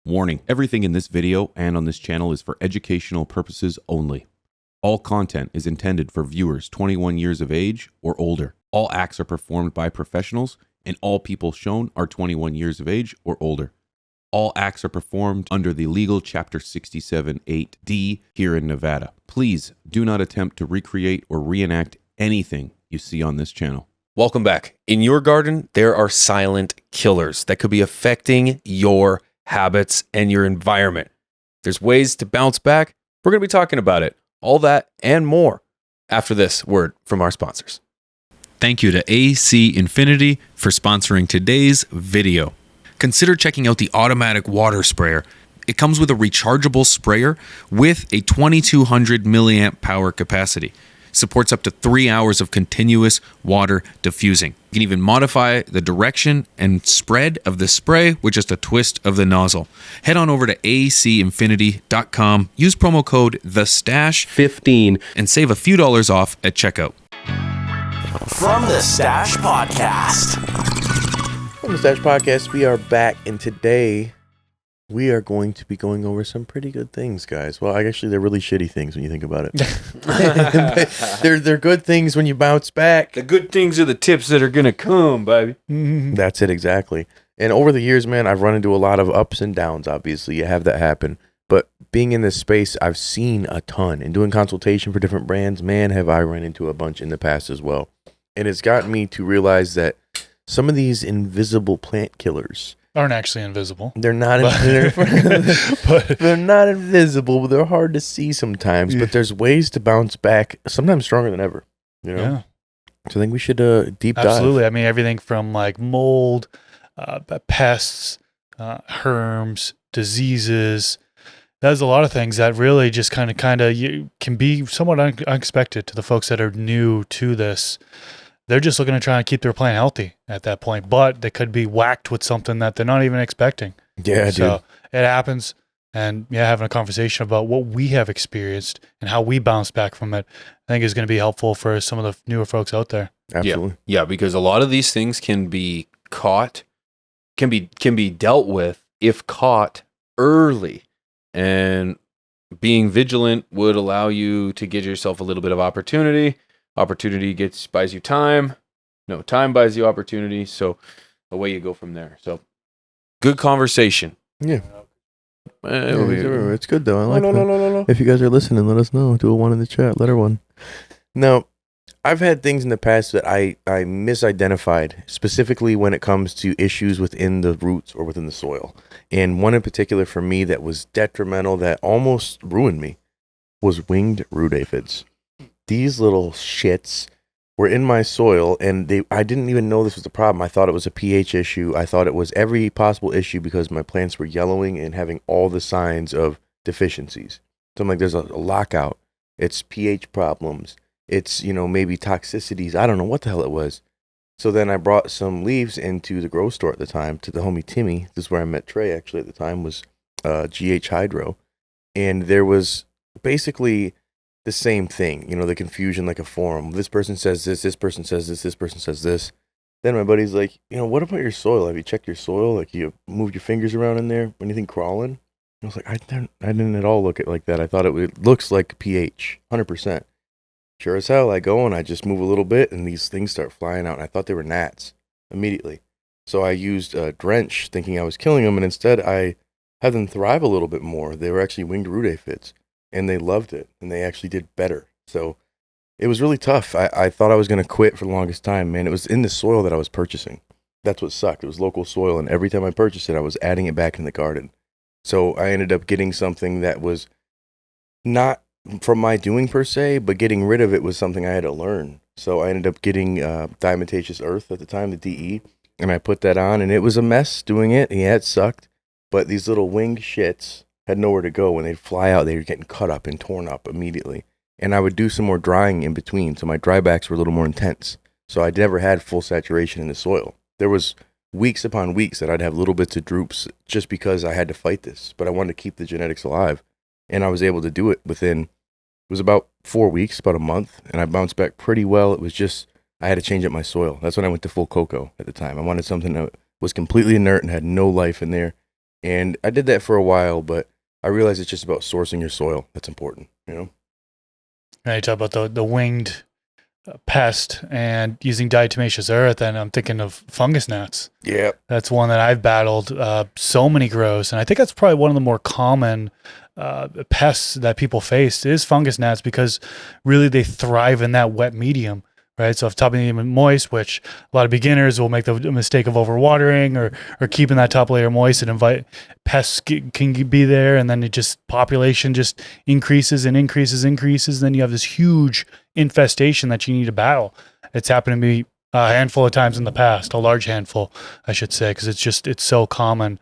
Warning, everything in this video and on this channel is for educational purposes only. All content is intended for viewers 21 years of age or older. All acts are performed by professionals, and all people shown are 21 years of age or older. All acts are performed under the legal Chapter 67(8)(d) here in Nevada. Please do not attempt to recreate or reenact anything you see on this channel. Welcome back. In your garden, there are silent killers that could be affecting your habits and your environment. There's ways to bounce back. We're going to be talking about it. All that and more after this word from our sponsors. Thank you to AC Infinity for sponsoring today's video. Consider checking out the automatic water sprayer. It comes with a rechargeable sprayer with a 2200 milliamp power capacity. Supports up to 3 hours of continuous water diffusing. You can even modify the direction and spread of the spray with just a twist of the nozzle. Head on over to acinfinity.com, use promo code THESTASH15 and save a few dollars off at checkout. From the Stash Podcast. From the Stash Podcast, we are back, and today we are going to be going over some pretty good things, guys. Well, actually, they're really shitty things when you think about it. they're good things when you bounce back. The good things are the tips that are going to come, baby. That's it, exactly. And over the years, man, I've run into a lot of ups and downs, obviously. You have that happen. But being in this space, I've seen a ton. And doing consultation for different brands, man, have I run into a bunch in the past as well. And it's gotten me to realize that some of these invisible plant killers aren't actually invisible. They're not they're not invisible, but they're hard to see sometimes. But there's ways to bounce back, sometimes stronger than ever. You know? Yeah. So I think we should deep dive. Absolutely. I mean, everything from like mold, pests, herms, diseases. There's a lot of things that really just kind of you can be somewhat unexpected to the folks that are new to this. They're just looking to try and keep their plant healthy at that point, but they could be whacked with something that they're not even expecting. Yeah, so dude. It happens, and having a conversation about what we have experienced and how we bounce back from it, I think is going to be helpful for some of the newer folks out there. Absolutely. Yeah, because a lot of these things can be caught, can be dealt with if caught early, and being vigilant would allow you to get yourself a little bit of opportunity. Opportunity buys you time. No, time buys you opportunity. So away you go from there. So good conversation. Yeah. It's good though. I like that. No. If you guys are listening, let us know. Do a 1 in the chat. Letter 1. Now, I've had things in the past that I misidentified, specifically when it comes to issues within the roots or within the soil. And one in particular for me that was detrimental, that almost ruined me, was winged root aphids. These little shits were in my soil, and I didn't even know this was a problem. I thought it was a pH issue. I thought it was every possible issue because my plants were yellowing and having all the signs of deficiencies. So I'm like, there's a lockout. It's pH problems. It's, maybe toxicities. I don't know what the hell it was. So then I brought some leaves into the grow store at the time to the homie Timmy. This is where I met Trey, actually, at the time, was GH Hydro. And there was basically the same thing, the confusion, like a forum. This person says this person says this person says this. Then my buddy's like, what about your soil? Have you checked your soil? Like, you moved your fingers around in there? Anything crawling? I was like, I didn't at all look at it like that. I thought it looks like pH, 100%. Sure as hell, I go and I just move a little bit, and these things start flying out, and I thought they were gnats immediately. So I used a drench thinking I was killing them, and instead I had them thrive a little bit more. They were actually winged root aphids. And they loved it, and they actually did better. So it was really tough. I thought I was going to quit for the longest time, man. It was in the soil that I was purchasing. That's what sucked. It was local soil, and every time I purchased it, I was adding it back in the garden. So I ended up getting something that was not from my doing per se, but getting rid of it was something I had to learn. So I ended up getting diatomaceous earth at the time, the DE, and I put that on, and it was a mess doing it. Yeah, it sucked. But these little winged shits had nowhere to go. When they'd fly out, they were getting cut up and torn up immediately. And I would do some more drying in between, so my drybacks were a little more intense. So I never had full saturation in the soil. There was weeks upon weeks that I'd have little bits of droops just because I had to fight this. But I wanted to keep the genetics alive. And I was able to do it within, it was about 4 weeks, about a month. And I bounced back pretty well. It was just, I had to change up my soil. That's when I went to full cocoa at the time. I wanted something that was completely inert and had no life in there. And I did that for a while, but I realized it's just about sourcing your soil. That's important, you know? Right, you talk about the winged pest and using diatomaceous earth, and I'm thinking of fungus gnats. Yeah. That's one that I've battled so many grows, and I think that's probably one of the more common pests that people face is fungus gnats, because really they thrive in that wet medium, right? So if top medium moist, which a lot of beginners will make the mistake of overwatering or keeping that top layer moist, and invite pests can be there, and then it just population just increases and increases. Then you have this huge infestation that you need to battle. It's happened to me a handful of times in the past, a large handful, I should say, because it's so common.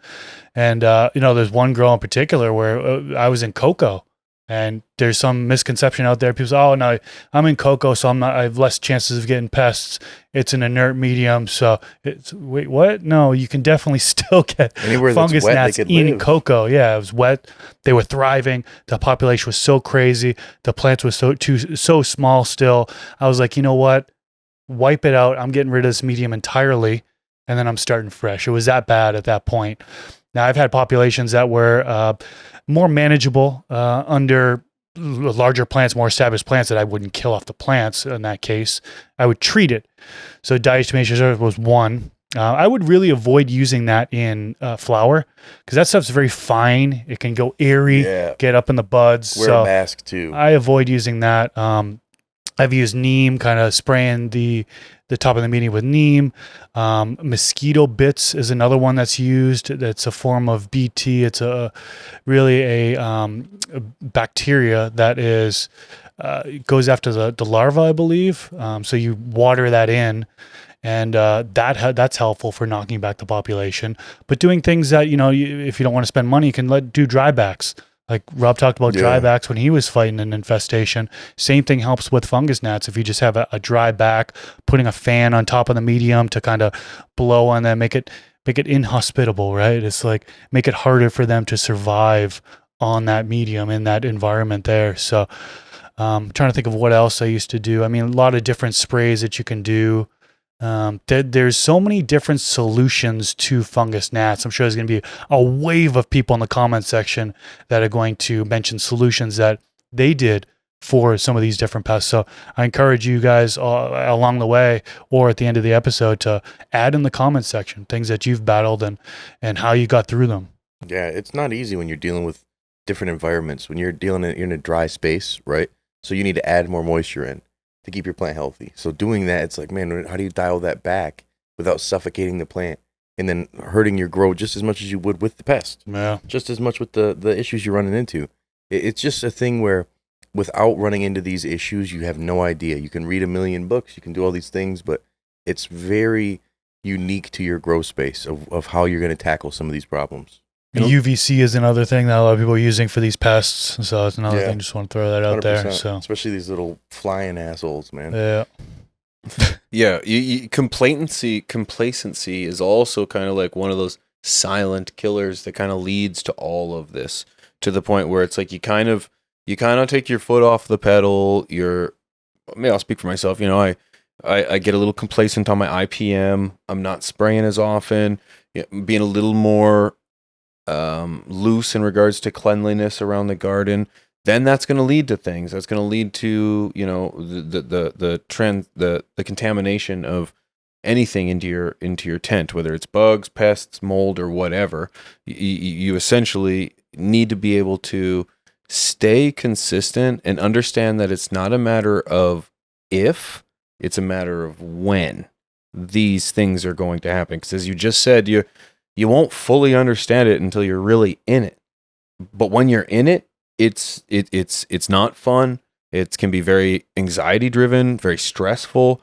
And there's one grow in particular where I was in cocoa, and there's some misconception out there. People say, "Oh no, I'm in cocoa, so I have less chances of getting pests. It's an inert medium, so wait, what? No, you can definitely still get Anywhere fungus that's wet, gnats they could in live. cocoa. Yeah, it was wet. They were thriving. The population was so crazy. The plants were so small. Still, I was like, you know what? Wipe it out. I'm getting rid of this medium entirely, and then I'm starting fresh. It was that bad at that point. Now, I've had populations that were more manageable under larger plants, more established plants that I wouldn't kill off the plants. In that case, I would treat it. So diatomaceous earth was one. I would really avoid using that in flower, because that stuff's very fine. It can go airy, Yeah. get up in the buds. Wear so a mask too. I avoid using that. I've used neem, kind of spraying the top of the medium with neem. Mosquito bits is another one that's used. That's a form of BT. It's really a bacteria that is goes after the larva, I believe. So you water that in, and that's helpful for knocking back the population. But doing things that if you don't want to spend money, you can do drybacks. Like Rob talked about drybacks when he was fighting an infestation. Same thing helps with fungus gnats. If you just have a dry back, putting a fan on top of the medium to kind of blow on them, make it inhospitable, right? It's like make it harder for them to survive on that medium in that environment there. So trying to think of what else I used to do. I mean, a lot of different sprays that you can do. There's so many different solutions to fungus gnats. I'm sure there's going to be a wave of people in the comment section that are going to mention solutions that they did for some of these different pests. So I encourage you guys along the way or at the end of the episode to add in the comment section things that you've battled and how you got through them. Yeah, it's not easy when you're dealing with different environments. When you're you're in a dry space, right? So you need to add more moisture in to keep your plant healthy. So doing that, it's like, man, how do you dial that back without suffocating the plant and then hurting your growth just as much as you would with the pest? Yeah. Just as much with the issues you're running into. It's just a thing where without running into these issues, you have no idea. You can read a million books, you can do all these things, but it's very unique to your grow space of how you're going to tackle some of these problems. UVC is another thing that a lot of people are using for these pests. So it's another thing. Just want to throw that out there. 100%. So especially these little flying assholes, man. yeah. Yeah, complacency is also kind of like one of those silent killers that kind of leads to all of this, to the point where it's like you kind of take your foot off the pedal. I'll speak for myself. I get a little complacent on my IPM. I'm not spraying as often, being a little more loose in regards to cleanliness around the garden. Then that's going to lead to things. That's going to lead to the trend, the contamination of anything into your tent, whether it's bugs, pests, mold, or whatever. You essentially need to be able to stay consistent and understand that it's not a matter of if, it's a matter of when these things are going to happen. Because as you just said, you won't fully understand it until you're really in it. But when you're in it, it's not fun. It can be very anxiety driven, very stressful.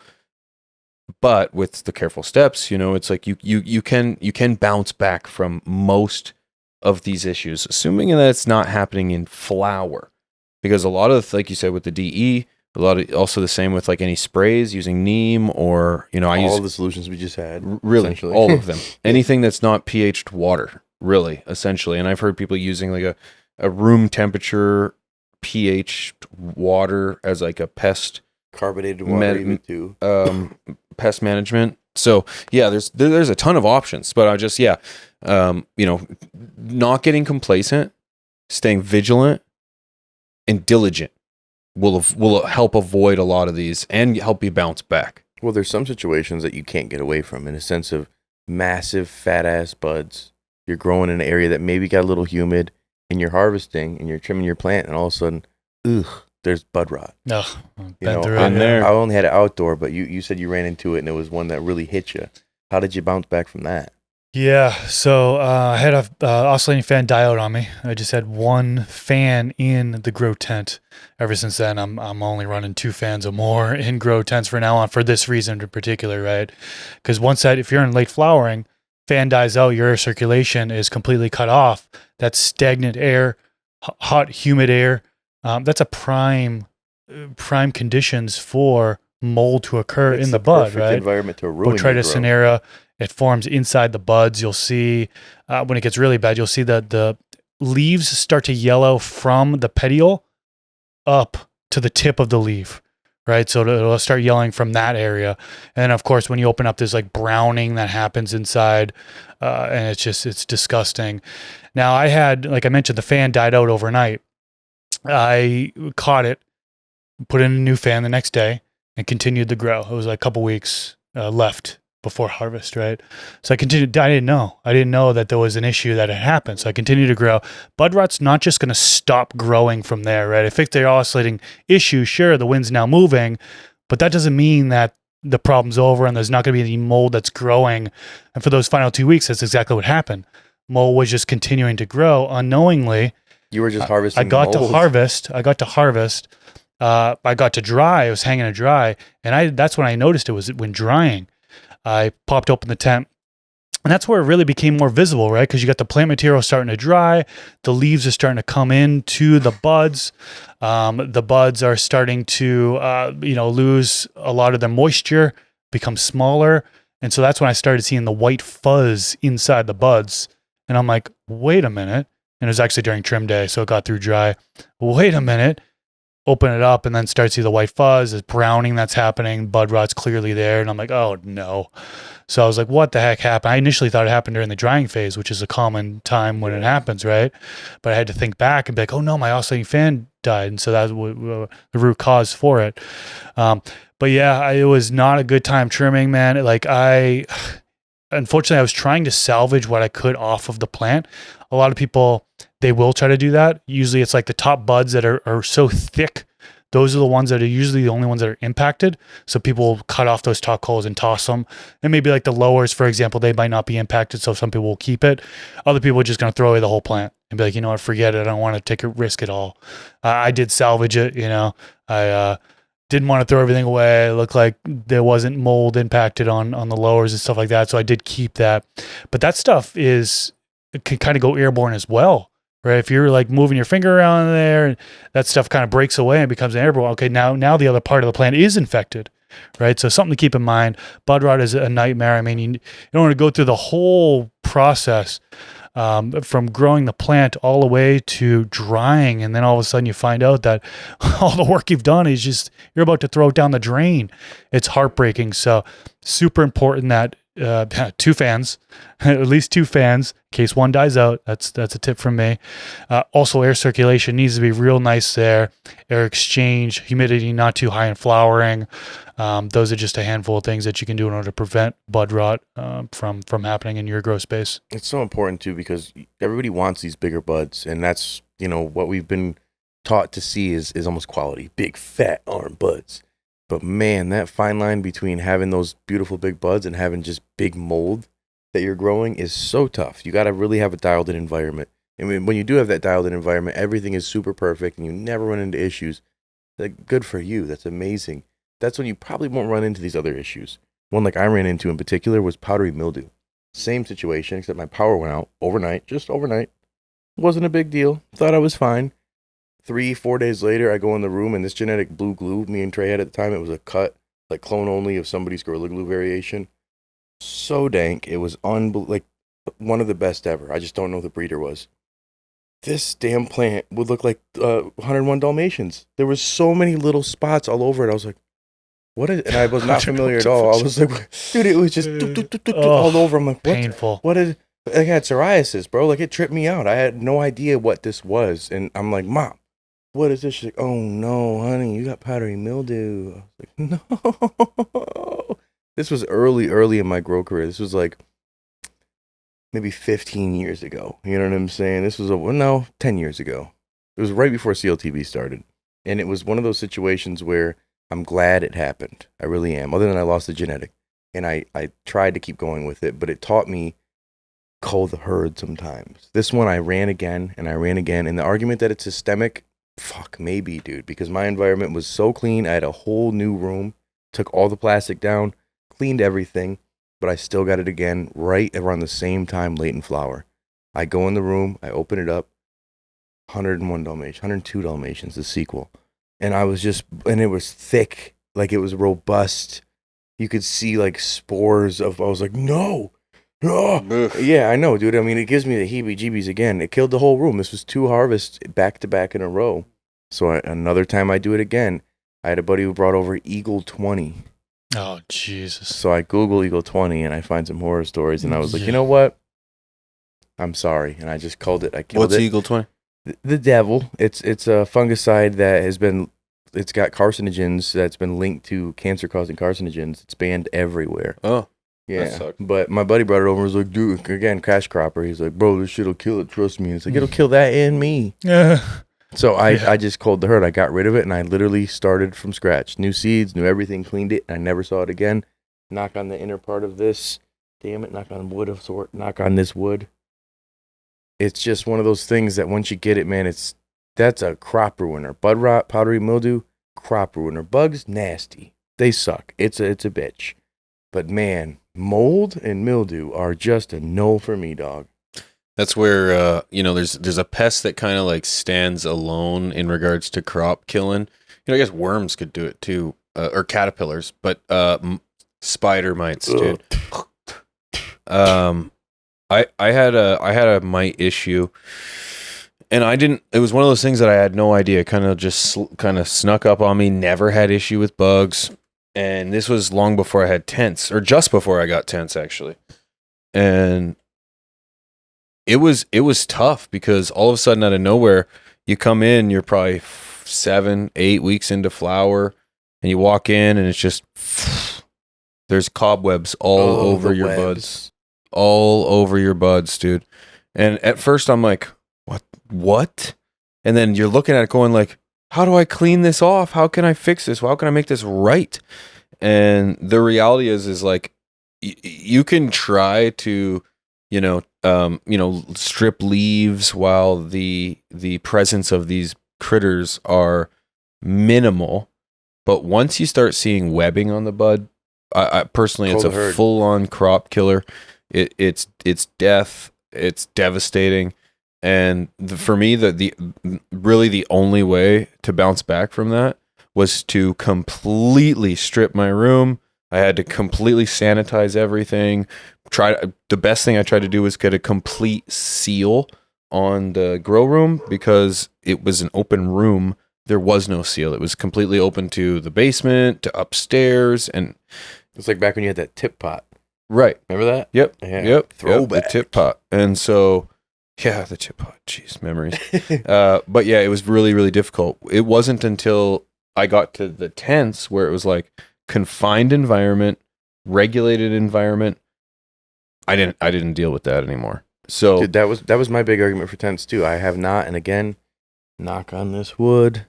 But with the careful steps, it's like you can bounce back from most of these issues, assuming that it's not happening in flower. Because a lot of, like you said, with the DE, a lot of also the same with like any sprays using neem or I use all the solutions we just had. Really, all of them. Anything that's not pH'd water, really, essentially. And I've heard people using like a room temperature pH'd water as like a pest Carbonated water even too. Pest management So yeah, there's a ton of options, but I just not getting complacent, staying vigilant and diligent will help avoid a lot of these and help you bounce back. Well, there's some situations that you can't get away from in a sense of massive fat ass buds. You're growing in an area that maybe got a little humid, and you're harvesting and you're trimming your plant, and all of a sudden, there's bud rot. No, I only had it outdoor, but you said you ran into it, and it was one that really hit you. How did you bounce back from that? Yeah, so I had a oscillating fan diode on me. I just had one fan in the grow tent. Ever since then, I'm only running 2 fans or more in grow tents for now on, for this reason in particular, right? Because if you're in late flowering, fan dies out, your air circulation is completely cut off. That's stagnant air, hot, humid air. That's a prime conditions for mold to occur in the bud, right? Environment to ruin Botrytis cinerea. It forms inside the buds. You'll see when it gets really bad, you'll see that the leaves start to yellow from the petiole up to the tip of the leaf, right? So it'll start yellowing from that area. And of course, when you open up, there's like browning that happens inside, and it's disgusting. Now I had, like I mentioned, the fan died out overnight. I caught it, put in a new fan the next day, and continued the grow. It was like a couple weeks left before harvest, right? So I continued. I didn't know that there was an issue that had happened. So I continued to grow. Bud rot's not just going to stop growing from there, right? If it's the oscillating issue, sure, the wind's now moving, but that doesn't mean that the problem's over and there's not going to be any mold that's growing. And for those final 2 weeks, that's exactly what happened. Mold was just continuing to grow unknowingly. You were just harvesting. I got to harvest. I got to dry. I was hanging to dry, and that's when I noticed it was when drying. I popped open the tent, and that's where it really became more visible, right? Because you got the plant material starting to dry, the leaves are starting to come into the buds. The buds are starting to, lose a lot of their moisture, become smaller, and so that's when I started seeing the white fuzz inside the buds, and I'm like, wait a minute. And it was actually during trim day, so it got through dry. Wait a minute. Open it up and then start to see the white fuzz. There's browning that's happening. Bud rot's clearly there. And I'm like, oh no. So I was like, what the heck happened? I initially thought it happened during the drying phase, which is a common time when it happens, right? But I had to think back and be like, oh no, my oscillating fan died. And so that's the root cause for it. But yeah, it was not a good time trimming, man. Unfortunately, I was trying to salvage what I could off of the plant. A lot of people, they will try to do that. Usually it's like the top buds that are so thick. Those are the ones that are usually the only ones that are impacted. So people will cut off those top coals and toss them. And maybe like the lowers, for example, they might not be impacted. So some people will keep it. Other people are just going to throw away the whole plant and be like, you know what, forget it. I don't want to take a risk at all. I did salvage it. I didn't want to throw everything away. It looked like there wasn't mold impacted on the lowers and stuff like that. So I did keep that. But that stuff can kind of go airborne as well, right? If you're like moving your finger around there, and that stuff kind of breaks away and becomes airborne. Okay, now the other part of the plant is infected, right? So something to keep in mind. Bud rot is a nightmare. I mean, you don't want to go through the whole process from growing the plant all the way to drying, and then all of a sudden you find out that all the work you've done is just you're about to throw it down the drain. It's heartbreaking. So super important that 2 fans, at least 2 fans, in case one dies out. That's a tip from me. Also, air circulation needs to be real nice there. Air exchange, humidity not too high in flowering. Those are just a handful of things that you can do in order to prevent bud rot from happening in your grow space. It's so important too, because everybody wants these bigger buds, and that's what we've been taught to see is almost quality, big fat arm buds. But man, that fine line between having those beautiful big buds and having just big mold that you're growing is so tough. You got to really have a dialed in environment. And when you do have that dialed in environment, everything is super perfect and you never run into issues. Like, good for you. That's amazing. That's when you probably won't run into these other issues. One like I ran into in particular was powdery mildew. Same situation, except my power went out overnight, just overnight. Wasn't a big deal. Thought I was fine. 3-4 days later, I go in the room, and this genetic blue glue me and Trey had at the time, it was a cut, like clone only of somebody's Gorilla Glue variation. So dank. It was like one of the best ever. I just don't know who the breeder was. This damn plant would look like 101 Dalmatians. There was so many little spots all over it. I was like, what is, and I was not familiar at all. I was like, dude, it was just all over. I'm like, what? Painful. What is, I had psoriasis, bro. Like, it tripped me out. I had no idea what this was. And I'm like, Mom, what is this? She's like, oh no, honey, you got powdery mildew. I was like, no. This was early in my grow career. This was like maybe 15 years ago. You know what I'm saying? This was 10 years ago. It was right before CLtv started. And it was one of those situations where I'm glad it happened. I really am. Other than I lost the genetic. And I tried to keep going with it, but it taught me cull the herd sometimes. This one I ran again. And the argument that it's systemic, fuck, maybe, dude. Because my environment was so clean. I had a whole new room. Took all the plastic down. Cleaned everything. But I still got it again right around the same time late in flower. I go in the room. I open it up. 101 Dalmatians, 102 Dalmatians, the sequel. And I was and it was thick, like it was robust. You could see like spores of, I was like, no. Oh. Yeah, I know, dude. I mean, it gives me the heebie-jeebies again. It killed the whole room. This was 2 harvests back to back in a row. So another time I do it again, I had a buddy who brought over Eagle 20. Oh, Jesus. So I Google Eagle 20 and I find some horror stories. And I was like, you know what? I'm sorry. And I just called it. I killed it. What's Eagle 20? The devil. It's a fungicide that it's got carcinogens that's been linked to cancer-causing carcinogens. It's banned everywhere. Oh, yeah. But my buddy brought it over and was like, dude, again, cash cropper. He's like, bro, this shit'll kill it. Trust me. And it's like, it'll kill that and me. Yeah. So I just culled the herd. I got rid of it and I literally started from scratch. New seeds, new everything, cleaned it. And I never saw it again. Knock on the inner part of this. Damn it. Knock on wood of sort. Knock on this wood. It's just one of those things that once you get it, man, that's a crop ruiner. Bud rot, powdery mildew, crop ruiner. Bugs, nasty. They suck. It's a bitch. But man, mold and mildew are just a no for me, dog. That's where there's a pest that kind of like stands alone in regards to crop killing. I guess worms could do it too, or caterpillars, but spider mites, dude. I had a mite issue, and it was one of those things that I had no idea. Kind of snuck up on me. Never had issue with bugs, and this was long before I had tents, or just before I got tents actually, and it was tough because all of a sudden out of nowhere you come in, you're probably 7-8 weeks into flower, and you walk in and it's just there's cobwebs all over your buds. All over your buds, dude. And at first I'm like, what? And then you're looking at it going like, how do I clean this off? How can I fix this? How can I make this right? And the reality is like, you can try to, strip leaves while the presence of these critters are minimal. But once you start seeing webbing on the bud, I personally, it's a full-on crop killer. It's death. It's devastating. And for me, the really the only way to bounce back from that was to completely strip my room. I had to completely sanitize everything. The best thing I tried to do was get a complete seal on the grow room because it was an open room. There was no seal. It was completely open to the basement, to upstairs, and it's like back when you had that tip pot. Right. Remember that? Yep. Yeah. Yep. Throwback. The tip pot. And so, yeah, the tip pot. Jeez, memories. But yeah, it was really, really difficult. It wasn't until I got to the tents where it was like confined environment, regulated environment. I didn't deal with that anymore. So dude, that was my big argument for tents too. I have not, and again, knock on this wood,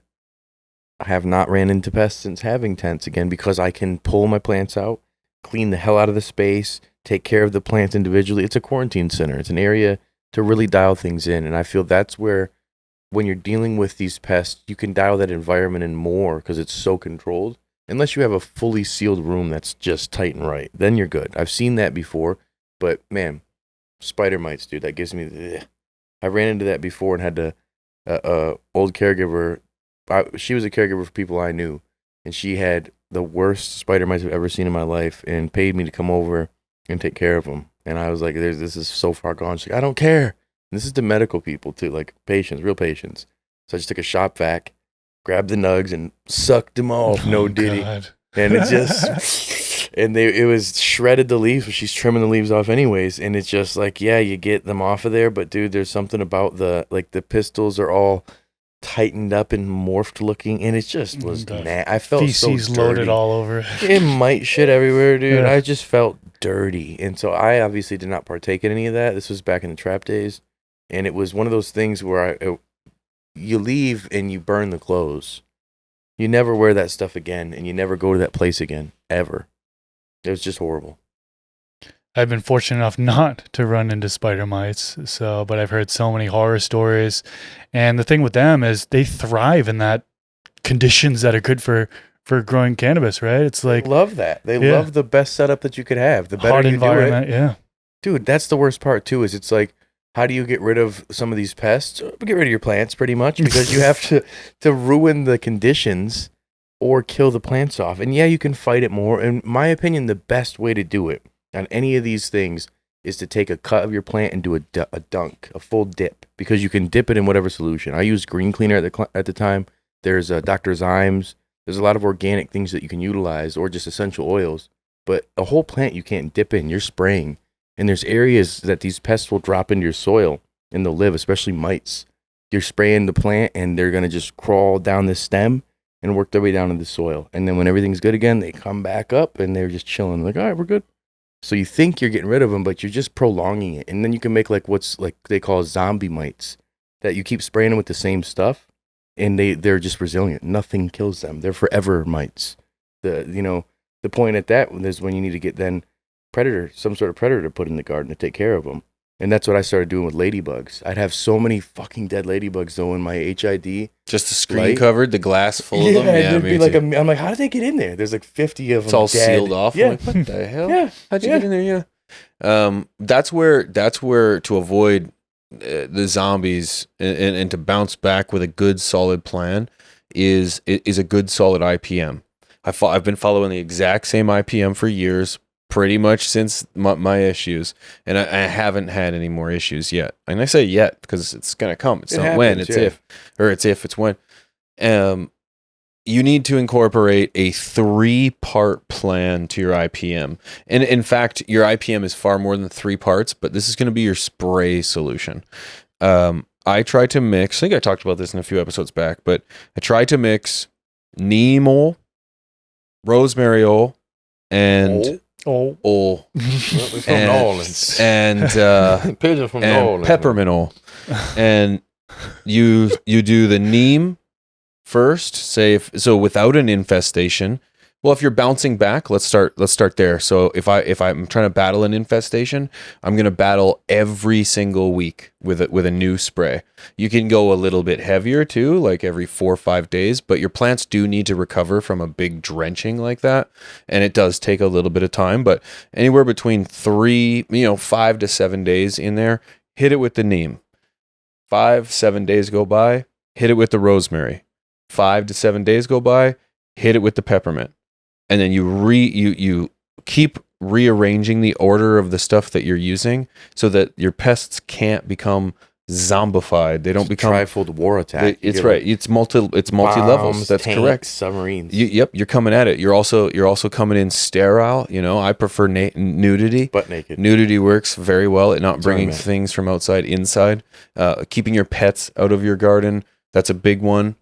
I have not ran into pests since having tents again because I can pull my plants out, clean the hell out of the space, take care of the plants individually. It's a quarantine center. It's an area to really dial things in. And I feel that's where, when you're dealing with these pests, you can dial that environment in more because it's so controlled. Unless you have a fully sealed room that's just tight and right, then you're good. I've seen that before, but man, spider mites, dude, that gives me I ran into that before and had to, old caregiver, she was a caregiver for people I knew, and she had the worst spider mites I've ever seen in my life and paid me to come over and take care of them. And I was like, this is so far gone. She's like, I don't care. And this is to medical people too, like patients, real patients. So I just took a shop vac, grabbed the nugs and sucked them off. No diddy. God. and it just it was shredded the leaves, but she's trimming the leaves off anyways, and it's just like, yeah, you get them off of there, but dude, there's something about the pistils are all tightened up and morphed looking, and it just was I felt feces so dirty. Loaded all over. It might shit everywhere, dude. Yeah. I just felt dirty, and so I obviously did not partake in any of that. This was back in the trap days, and it was one of those things where you leave and you burn the clothes. You never wear that stuff again, and you never go to that place again, ever. It was just horrible. I've been fortunate enough not to run into spider mites, but I've heard so many horror stories. And the thing with them is they thrive in that conditions that are good for growing cannabis, right? It's like They love that. They love the best setup that you could have. The better hot you environment, do it. yeah. Dude, that's the worst part too, is it's like, how do you get rid of some of these pests? Get rid of your plants pretty much, because you have to ruin the conditions or kill the plants off. And yeah, you can fight it more. In my opinion, the best way to do it on any of these things is to take a cut of your plant and do a dunk, a full dip, because you can dip it in whatever solution. I used green cleaner at the time. There's Dr. Zymes. There's a lot of organic things that you can utilize, or just essential oils. But a whole plant you can't dip in. You're spraying. And there's areas that these pests will drop into your soil and they'll live, especially mites. You're spraying the plant and they're going to just crawl down the stem and work their way down into the soil. And then when everything's good again, they come back up and they're just chilling. Like, all right, we're good. So you think you're getting rid of them, but you're just prolonging it. And then you can make like what's like they call zombie mites, that you keep spraying them with the same stuff and they're just resilient. Nothing kills them. They're forever mites. The point at that is when you need to get then some sort of predator put in the garden to take care of them. And that's what I started doing with ladybugs. I'd have so many fucking dead ladybugs though in my HID. Just the screen covered, the glass full of them. Yeah, there'd be like I'm like, how did they get in there? There's like 50 of them. It's all dead. sealed off. Yeah. I'm like, what the hell? Yeah. How'd you get in there? Yeah. That's where to avoid the zombies and to bounce back with a good solid plan is a good solid IPM. I've been following the exact same IPM for years, pretty much since my issues, and I haven't had any more issues yet. And I say yet because it's gonna come. It's not when, it's if, or it's if, it's when. You need to incorporate a 3-part plan to your IPM. And in fact, your IPM is far more than 3 parts, but this is going to be your spray solution. I try to mix, I think I talked about this in a few episodes back, but I try to mix neem oil, rosemary oil, and and peppermint oil. And you do the neem first, so without an infestation. Well, if you're bouncing back, let's start there. So if I'm trying to battle an infestation, I'm going to battle every single week with a new spray. You can go a little bit heavier too, like every 4 or 5 days, but your plants do need to recover from a big drenching like that, and it does take a little bit of time, but anywhere between 5 to 7 days in there, hit it with the neem. 5-7 days go by, hit it with the rosemary. 5 to 7 days go by, hit it with the peppermint. And then you keep rearranging the order of the stuff that you're using so that your pests can't become zombified. They don't become trifold war attack. It's right. It's multi levels. That's tanks, correct. Submarines. You're coming at it. You're also coming in sterile. I prefer nudity. Butt naked. Nudity works very well at not bringing things from outside inside. Keeping your pets out of your garden. That's a big one.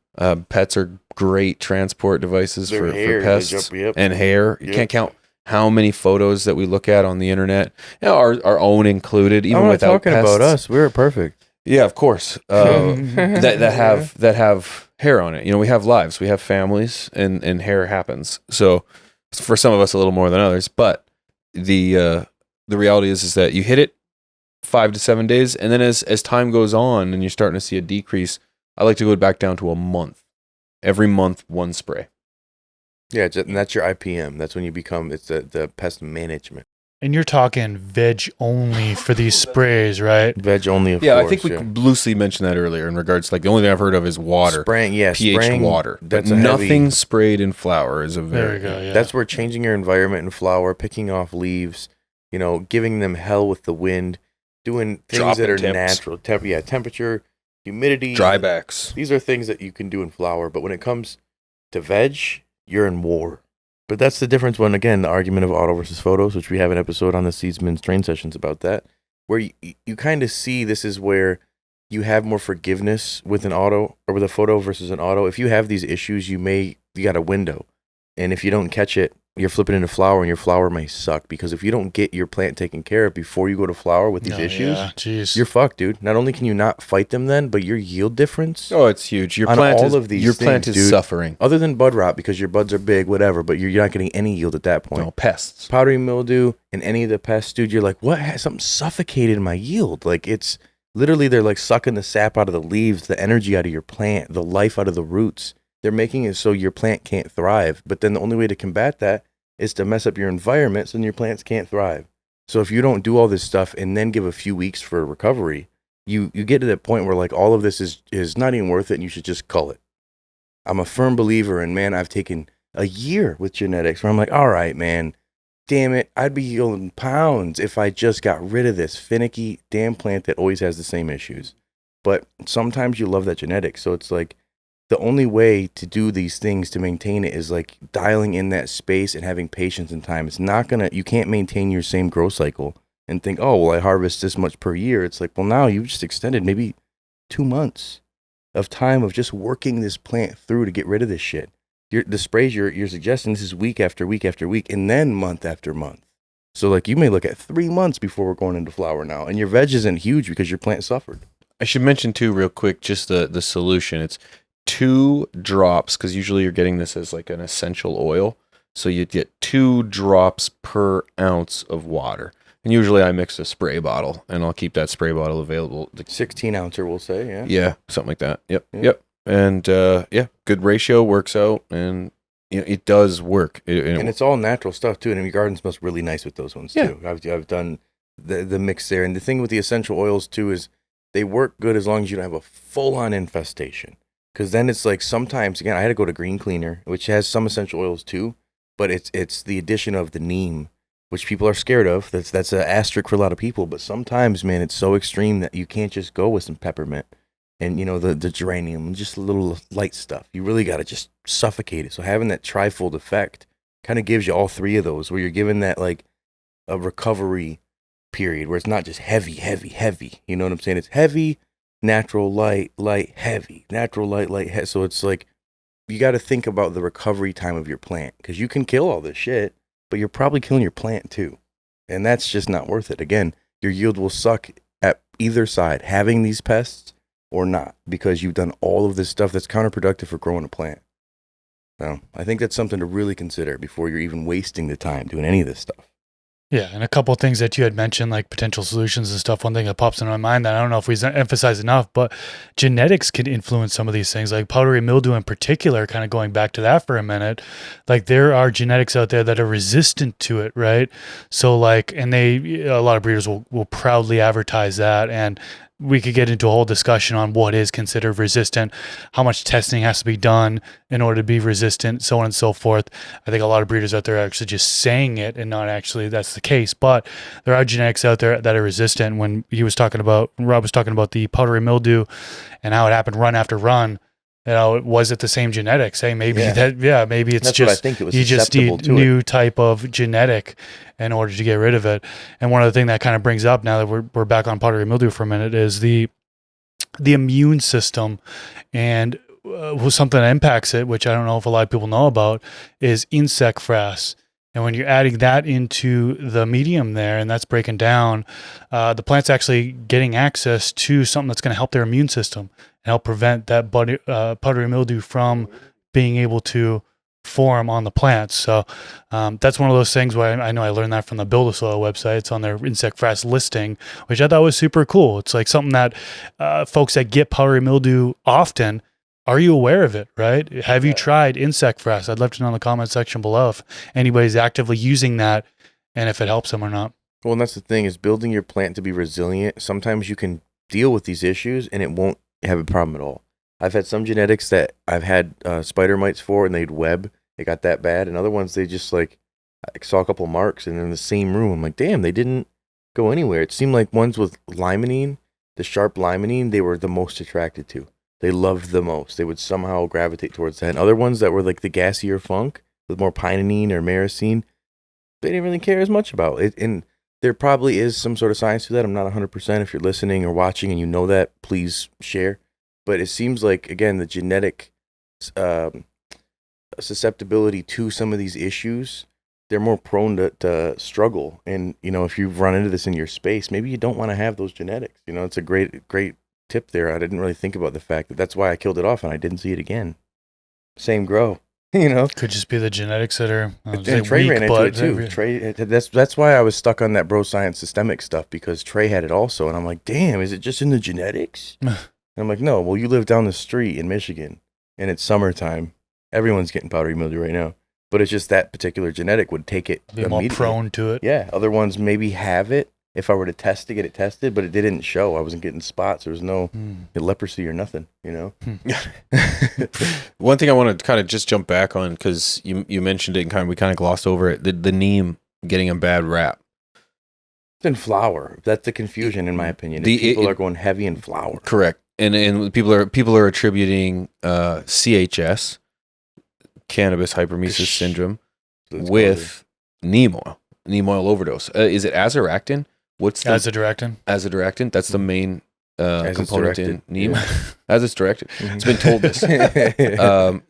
Pets are great transport devices for pests and hair. You can't count how many photos that we look at on the internet, our own included, even without talking pests. About us. We're perfect. Yeah, of course. that have hair on it. We have lives, we have families, and hair happens. So for some of us, a little more than others. But the reality is that you hit it 5 to 7 days, and then as time goes on, and you're starting to see a decrease, I like to go back down to a month. Every month, 1 spray. Yeah, and that's your IPM. That's when you become, it's the pest management. And you're talking veg only for these sprays, right? Veg only, of course. Yeah, I think we loosely mentioned that earlier in regards to, like, the only thing I've heard of is water. Spraying, pH water. But nothing sprayed in flower is a very... There we go, yeah. That's where changing your environment in flower, picking off leaves, giving them hell with the wind, doing things that are natural. Temperature, humidity, drybacks. These are things that you can do in flower, but when it comes to veg, you're in war. But that's the difference when, again, the argument of auto versus photos, which we have an episode on the Seedsman's Train Sessions about that, where you kind of see this is where you have more forgiveness with an auto or with a photo versus an auto. If you have these issues, you got a window. And if you don't catch it, you're flipping into flower, and your flower may suck, because if you don't get your plant taken care of before you go to flower with these issues, you're fucked, dude. Not only can you not fight them then, but your yield difference. Oh, it's huge. Your plant is suffering. Other than bud rot, because your buds are big, whatever, but you're not getting any yield at that point. No, pests. Powdery mildew and any of the pests, dude, you're like, what? Something suffocated my yield. Like, it's literally, they're like sucking the sap out of the leaves, the energy out of your plant, the life out of the roots. They're making it so your plant can't thrive. But then the only way to combat that is to mess up your environment so your plants can't thrive. So if you don't do all this stuff and then give a few weeks for recovery, you get to that point where like all of this is not even worth it, and you should just cull it. I'm a firm believer, and man, I've taken a year with genetics where I'm like, all right, man, damn it, I'd be yielding pounds if I just got rid of this finicky damn plant that always has the same issues. But sometimes you love that genetics, so it's like, the only way to do these things to maintain it is like dialing in that space and having patience and time. It's not you can't maintain your same growth cycle and think, oh, well, I harvest this much per year. It's like, well, now you've just extended maybe 2 months of time of just working this plant through to get rid of this shit. The sprays you're suggesting, this is week after week after week, and then month after month. So like you may look at 3 months before we're going into flower now, and your veg isn't huge because your plant suffered. I should mention too, real quick, just the solution. It's 2 drops, because usually you're getting this as like an essential oil. So you get 2 drops per ounce of water. And usually I mix a spray bottle, and I'll keep that spray bottle available. 16 ouncer, we'll say, yeah. Yeah, something like that. Yep. And good ratio, works out, and it does work. And it's all natural stuff too. And your garden smells really nice with those ones too. I've done the mix there. And the thing with the essential oils too is they work good as long as you don't have a full-on infestation. Because then it's like sometimes, again, I had to go to Green Cleaner, which has some essential oils too, but it's the addition of the neem, which people are scared of. That's an asterisk for a lot of people. But sometimes, man, it's so extreme that you can't just go with some peppermint and, the geranium, just a little light stuff. You really got to just suffocate it. So having that trifold effect kind of gives you all 3 of those, where you're given that like a recovery period where it's not just heavy, heavy, heavy. You know what I'm saying? It's heavy, natural, light, heavy, natural, light, heavy. So it's like, you got to think about the recovery time of your plant, because you can kill all this shit, but you're probably killing your plant too. And that's just not worth it. Again, your yield will suck at either side, having these pests or not, because you've done all of this stuff that's counterproductive for growing a plant. So I think that's something to really consider before you're even wasting the time doing any of this stuff. Yeah, and a couple of things that you had mentioned, like potential solutions and stuff. One thing that pops into my mind that I don't know if we emphasize enough, but genetics can influence some of these things, like powdery mildew in particular, kind of going back to that for a minute. Like there are genetics out there that are resistant to it, right? So like, and a lot of breeders will proudly advertise that, and we could get into a whole discussion on what is considered resistant, how much testing has to be done in order to be resistant, so on and so forth. I think a lot of breeders out there are actually just saying it and not actually that's the case. But there are genetics out there that are resistant. When Rob was talking about the powdery mildew and how it happened run after run, was it the same genetics? Hey, maybe maybe it's that's just, what I think it was, you just need new type of genetic in order to get rid of it. And one of the things that kind of brings up, now that we're back on powdery mildew for a minute, is the immune system, and something that impacts it, which I don't know if a lot of people know about, is insect frass. And when you're adding that into the medium there, and that's breaking down, the plant's actually getting access to something that's going to help their immune system and help prevent that powdery mildew from being able to form on the plants. So that's one of those things where I know I learned that from the Build a Soil website. It's on their insect frass listing, which I thought was super cool. It's like something that folks that get powdery mildew often, are you aware of it, right? Have you tried insect frass? I'd love to know in the comment section below if anybody's actively using that and if it helps them or not. Well, and that's the thing, is building your plant to be resilient. Sometimes you can deal with these issues and it won't have a problem at all. I've had some genetics that I've had spider mites for, and they'd web. It got that bad. And other ones, they just like, I saw a couple marks, and in the same room, I'm like, damn, they didn't go anywhere. It seemed like ones with limonene, the sharp limonene, they were the most attracted to. They loved the most. They would somehow gravitate towards that. And other ones that were like the gassier funk, with more pinene or myrcene, they didn't really care as much about it. And there probably is some sort of science to that. I'm not 100%. If you're listening or watching and you know that, please share. But it seems like, again, the genetic susceptibility to some of these issues, they're more prone to struggle. And, if you've run into this in your space, maybe you don't want to have those genetics. It's a great tip there. I didn't really think about the fact that that's why I killed it off and I didn't see it again. Same grow. Could just be the genetics that are and Trey ran into it too. Trey, that's why I was stuck on that bro science systemic stuff, because Trey had it also, and I'm like, damn, is it just in the genetics? And I'm like, no. Well, you live down the street in Michigan, and it's summertime. Everyone's getting powdery mildew right now, but it's just that particular genetic would take it. Be more prone to it. Yeah, other ones maybe have it. If I were to get it tested, but it didn't show. I wasn't getting spots. There was no leprosy or nothing, One thing I want to kind of just jump back on, because you mentioned it and we kind of glossed over it, the neem getting a bad rap. It's in flour. That's the confusion, in my opinion. People are going heavy in flour. Correct. And people are attributing CHS, cannabis hyperemesis syndrome, with neem oil overdose. Is it azadirachtin? What's the azadirachtin? Azadirachtin. That's the main component in neem. As it's directed. It's been told this.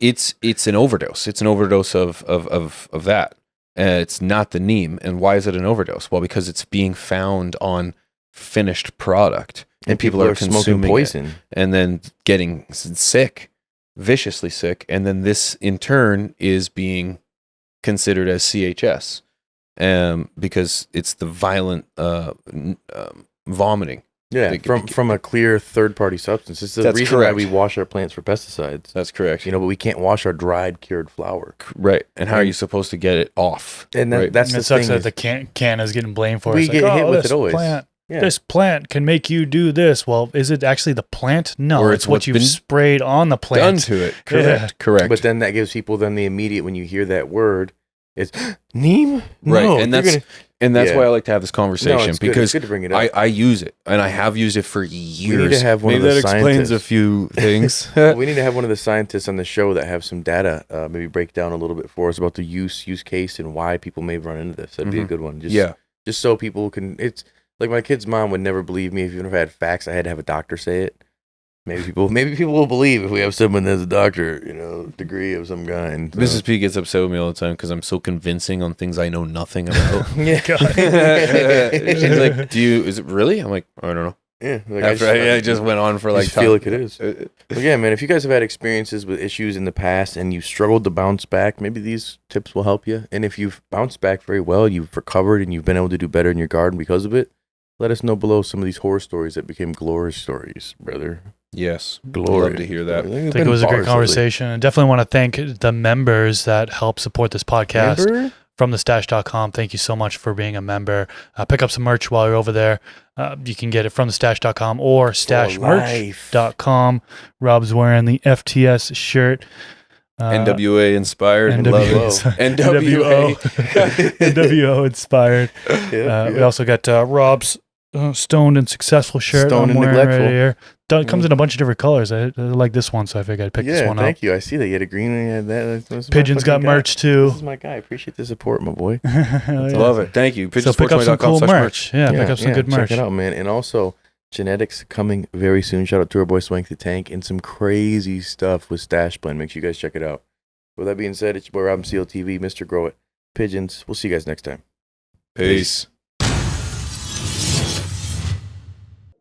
It's an overdose. It's an overdose of that. It's not the neem. And why is it an overdose? Well, because it's being found on finished product, and people are consuming poison, and then getting sick, viciously sick, and then this in turn is being considered as CHS. Because it's the violent vomiting. Yeah, from a clear third-party substance. It's the reason why we wash our plants for pesticides. That's correct. But we can't wash our dried, cured flour. Right. And how are you supposed to get it off? And that's the sucks thing. That the can is getting blamed for. We get hit with it always. This plant can make you do this. Well, is it actually the plant? No, or it's what you've sprayed on the plant. Done to it. Correct. But then that gives people the immediate, when you hear that word, it's neem? Right. No, and that's why I like to have this conversation, because it's good to bring it up. I use it, and I have used it for years. We need to have one of the that scientists. explains a few things. We need to have one of the scientists on the show that have some data, maybe break down a little bit for us about the use case and why people may run into this. That'd be a good one. Just so people can. It's like my kid's mom would never believe me even if I had facts. I had to have a doctor say it. Maybe people will believe if we have someone that's a doctor, degree of some kind. So. Mrs. P gets upset with me all the time because I'm so convincing on things I know nothing about. Yeah. She's like, is it really? I'm like, I don't know. Yeah. Like I just went on for like time. Feel like it is. But yeah, man, if you guys have had experiences with issues in the past and you struggled to bounce back, maybe these tips will help you. And if you've bounced back very well, you've recovered and you've been able to do better in your garden because of it, let us know below some of these horror stories that became glory stories, brother. Yes. Glory. Love to hear that. I think it was a great conversation. And definitely want to thank the members that help support this podcast from thestash.com. Thank you so much for being a member. Pick up some merch while you're over there. You can get it from thestash.com or stashmerch.com. Rob's wearing the FTS shirt. NWA inspired. NWO. NWO inspired. We also got Rob's Stoned and Successful shirt. Stoned and Neglectful. Right here. It comes in a bunch of different colors. I like this one, so I figured I'd pick this one up. Yeah, thank you. I see that you had a green one. You had that. Pigeons got merch too. This is my guy. I appreciate the support, my boy. Love it. Thank you. So pick up some cool merch. Yeah, pick up some good merch. Check it out, man. And also, genetics coming very soon. Shout out to our boy Swank the Tank and some crazy stuff with Stash Blend. Make sure you guys check it out. With that being said, it's your boy Rob CLtv, Mr. Grow It, Pigeons. We'll see you guys next time. Peace.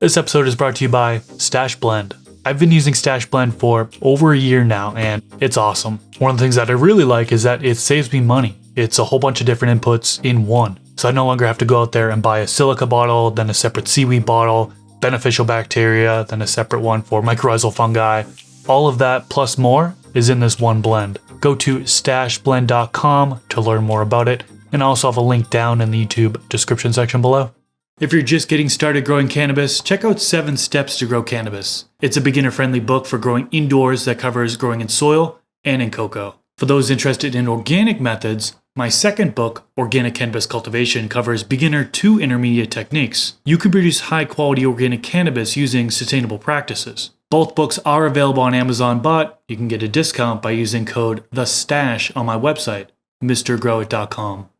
This episode is brought to you by Stash Blend. I've been using Stash Blend for over a year now, and it's awesome. One of the things that I really like is that it saves me money. It's a whole bunch of different inputs in one. So I no longer have to go out there and buy a silica bottle, then a separate seaweed bottle, beneficial bacteria, then a separate one for mycorrhizal fungi. All of that plus more is in this one blend. Go to stashblend.com to learn more about it, and I also have a link down in the YouTube description section below. If you're just getting started growing cannabis, check out 7 Steps to Grow Cannabis. It's a beginner-friendly book for growing indoors that covers growing in soil and in cocoa. For those interested in organic methods, my second book, Organic Cannabis Cultivation, covers beginner to intermediate techniques. You can produce high-quality organic cannabis using sustainable practices. Both books are available on Amazon, but you can get a discount by using code THESTASH on my website. mrgrowit.com.